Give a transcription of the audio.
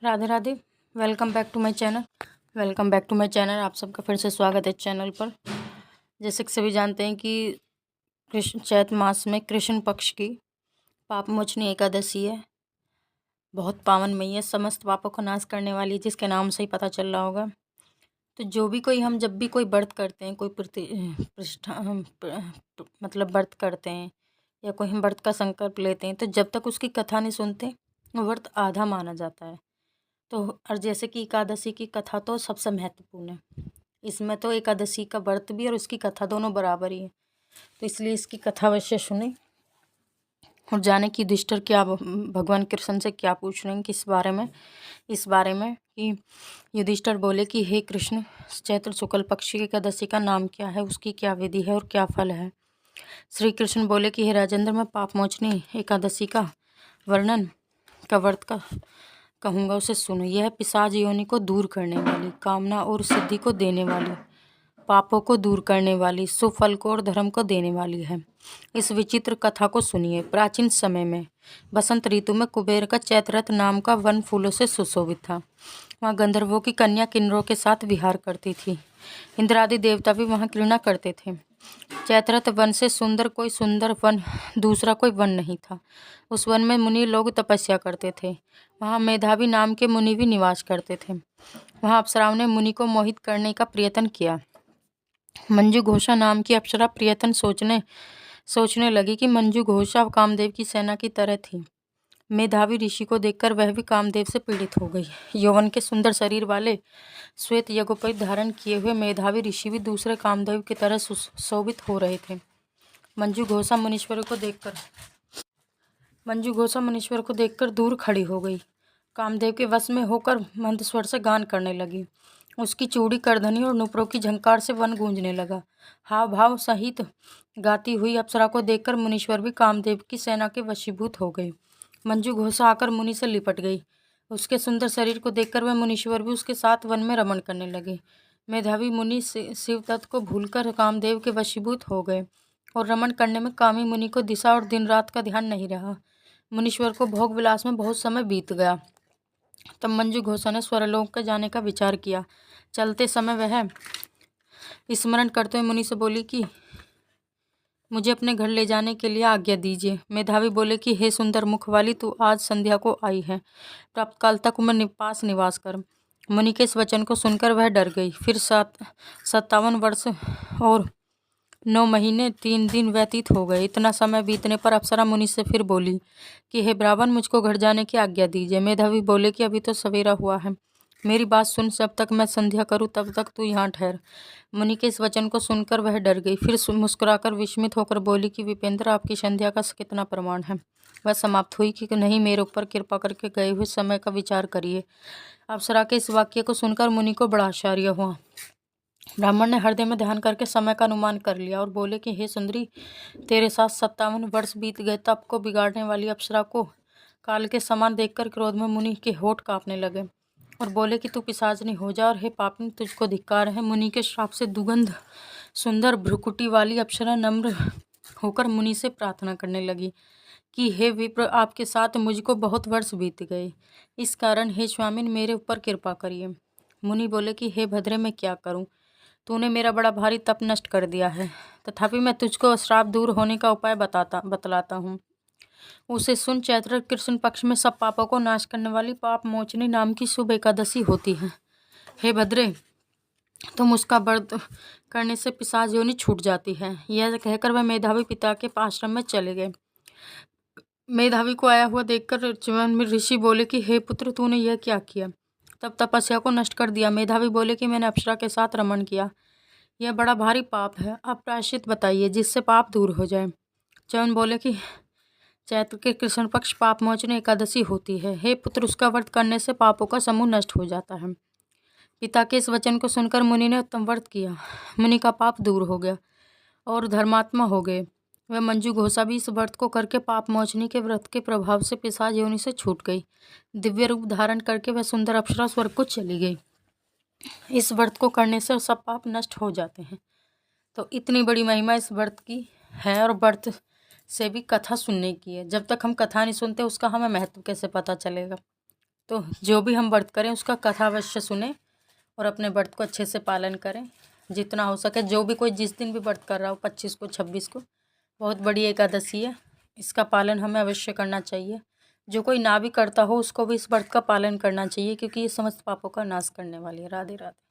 Radhe Radhe. Welcome back to my channel. आप सबका फिर से स्वागत है चैनल पर। जैसे कि सभी जानते हैं कि कृष्ण चैत्र मास में कृष्ण पक्ष की पाप मोचनी एकादशी है। बहुत पावन मई है, समस्त पापों को नाश करने वाली है, जिसके नाम से ही पता चल रहा होगा। तो जब भी कोई व्रत करते हैं, कोई मतलब व्रत करते हैं या कोई हम व्रत का संकल्प लेते हैं, तो जब तक उसकी कथा नहीं सुनते वो व्रत आधा माना जाता है। तो और जैसे कि एकादशी की कथा तो सबसे महत्वपूर्ण है। इसमें तो एकादशी का व्रत भी और उसकी कथा दोनों बराबर ही है। तो इसलिए इसकी कथा अवश्य सुने और जाने कि युधिष्ठिर क्या भगवान कृष्ण से क्या पूछ रहे हैं इस बारे में कि युधिष्ठिर बोले कि हे कृष्ण, चैत्र शुक्ल पक्ष की एकादशी का नाम क्या है, उसकी क्या विधि है और क्या फल है। श्री कृष्ण बोले कि हे राजेंद्र, मैं पाप मोचनी एकादशी का वर्णन का व्रत का कहूँगा, उसे सुनो। यह पिशाच योनि को दूर करने वाली, कामना और सिद्धि को देने वाली, पापों को दूर करने वाली, सुफल को और धर्म को देने वाली है। इस विचित्र कथा को सुनिए। प्राचीन समय में बसंत ऋतु में कुबेर का चैत्ररथ नाम का वन फूलों से सुशोभित था। वहाँ गंधर्वों की कन्या किन्नरों के साथ विहार करती थी। इंद्रादि देवता भी वहाँ क्रीड़ा करते थे। चैत्ररथ वन से कोई सुंदर वन दूसरा कोई वन नहीं था। उस वन में मुनि लोग तपस्या करते थे। वहाँ मेधावी नाम के मुनि भी निवास करते थे। वहाँ अप्सराओं ने मुनि को मोहित करने का प्रयत्न किया। मंजू घोषा नाम की अप्सरा प्रयत्न सोचने लगी कि मंजू घोषा कामदेव की सेना की तरह थी। मेधावी ऋषि को देखकर वह भी कामदेव से पीड़ित हो गई। यौवन के सुंदर शरीर वाले श्वेत यज्ञोपवीत धारण किए हुए मेधावी ऋषि भी दूसरे कामदेव की तरह सुशोभित हो रहे थे। मंजू घोषा मुनीश्वर को देखकर दूर खड़ी हो गई। कामदेव के वश में होकर मंद स्वर से गान करने लगी। उसकी चूड़ी, करधनी और नुपुरों की झंकार से वन गूंजने लगा। हाव भाव सहित गाती हुई अप्सरा को देखकर मुनीश्वर भी कामदेव की सेना के वशीभूत हो गए। मंजू घोषा आकर मुनि से लिपट गई। उसके सुंदर शरीर को देखकर वह मुनीश्वर भी उसके साथ वन में रमण करने लगे। मेधावी मुनि शिव तत्व को भूलकर कामदेव के वशीभूत हो गए और रमण करने में कामी मुनि को दिशा और दिन रात का ध्यान नहीं रहा। मुनीश्वर को भोग विलास में बहुत समय बीत गया। तब मंजू घोषा ने स्वरलोक के जाने का विचार किया। चलते समय वह स्मरण करते हुए मुनि से बोली कि मुझे अपने घर ले जाने के लिए आज्ञा दीजिए। मेधावी बोले कि हे सुंदर मुख वाली, तू आज संध्या को आई है, प्राप्त काल तक मैं पास निवास कर। मुनि के इस वचन को सुनकर वह डर गई। फिर 57 वर्ष और 9 महीने 3 दिन व्यतीत हो गए। इतना समय बीतने पर अप्सरा मुनि से फिर बोली कि हे ब्राह्मण, मुझको घर जाने की आज्ञा दीजिए। मेधावी बोले कि अभी तो सवेरा हुआ है, मेरी बात सुन, जब तक मैं संध्या करूं तब तक तू यहाँ ठहर। मुनि के इस वचन को सुनकर वह डर गई। फिर मुस्कुराकर विस्मित होकर बोली कि विपेंद्र, आपकी संध्या का कितना प्रमाण है। वह समाप्त हुई कि नहीं, मेरे ऊपर कृपा करके गए हुए समय का विचार करिए। अप्सरा के इस वाक्य को सुनकर मुनि को बड़ा आश्चर्य हुआ। ब्राह्मण ने हृदय में ध्यान करके समय का अनुमान कर लिया और बोले कि हे सुंदरी, तेरे साथ 57 वर्ष बीत गए। तप को बिगाड़ने वाली अप्सरा को काल के समान देखकर क्रोध में मुनि के होठ कांपने लगे और बोले कि तू पिशाचनी हो जा, और हे पापनी, तुझको धिक्कार है। मुनि के श्राप से दुगंध सुंदर भ्रुकुटी वाली अप्सरा नम्र होकर मुनि से प्रार्थना करने लगी कि हे विप्र, आपके साथ मुझको बहुत वर्ष बीत गए, इस कारण हे स्वामिन, मेरे ऊपर कृपा करिए। मुनि बोले कि हे भद्रे, मैं क्या करूं? तूने मेरा बड़ा भारी तप नष्ट कर दिया है, तथापि मैं तुझको श्राप दूर होने का उपाय बतलाता हूँ। उसे सुन। चैत्र कृष्ण पक्ष में सब पापों को नाश करने वाली पाप मोचनी नाम की शुभ एकादशी होती है। हे भद्रे, तुम उसका व्रत करने से पिशाच योनि छूट जाती है। यह कहकर वह मेधावी पिता के आश्रम में चले गए। मेधावी को आया हुआ देखकर जीवन में ऋषि बोले कि हे पुत्र, तूने यह क्या किया? तब तपस्या को नष्ट कर दिया। मेधावी बोले कि मैंने अप्सरा के साथ रमण किया, यह बड़ा भारी पाप है। अब प्रायश्चित बताइए जिससे पाप दूर हो जाए। च्यवन बोले कि चैत्र के कृष्ण पक्ष पाप मोचनी एकादशी होती है। हे पुत्र, उसका व्रत करने से पापों का समूह नष्ट हो जाता है। पिता के इस वचन को सुनकर मुनि ने उत्तम व्रत किया। मुनि का पाप दूर हो गया और धर्मात्मा हो गए। वह मंजू घोषा भी इस व्रत को करके पाप मोचनी के व्रत के प्रभाव से पिशाच योनि से छूट गई। दिव्य रूप धारण करके वह सुंदर अप्सरा स्वर्ग को चली गई। इस व्रत को करने से सब पाप नष्ट हो जाते हैं। तो इतनी बड़ी महिमा इस व्रत की है और व्रत से भी कथा सुनने की है। जब तक हम कथा नहीं सुनते उसका हमें महत्व कैसे पता चलेगा। तो जो भी हम व्रत करें उसका कथा अवश्य सुने और अपने व्रत को अच्छे से पालन करें जितना हो सके। जो भी कोई जिस दिन भी व्रत कर रहा हो, 25 को 26 को, बहुत बड़ी एकादशी है, इसका पालन हमें अवश्य करना चाहिए। जो कोई ना भी करता हो उसको भी इस व्रत का पालन करना चाहिए, क्योंकि ये समस्त पापों का नाश करने वाली है। राधे राधे।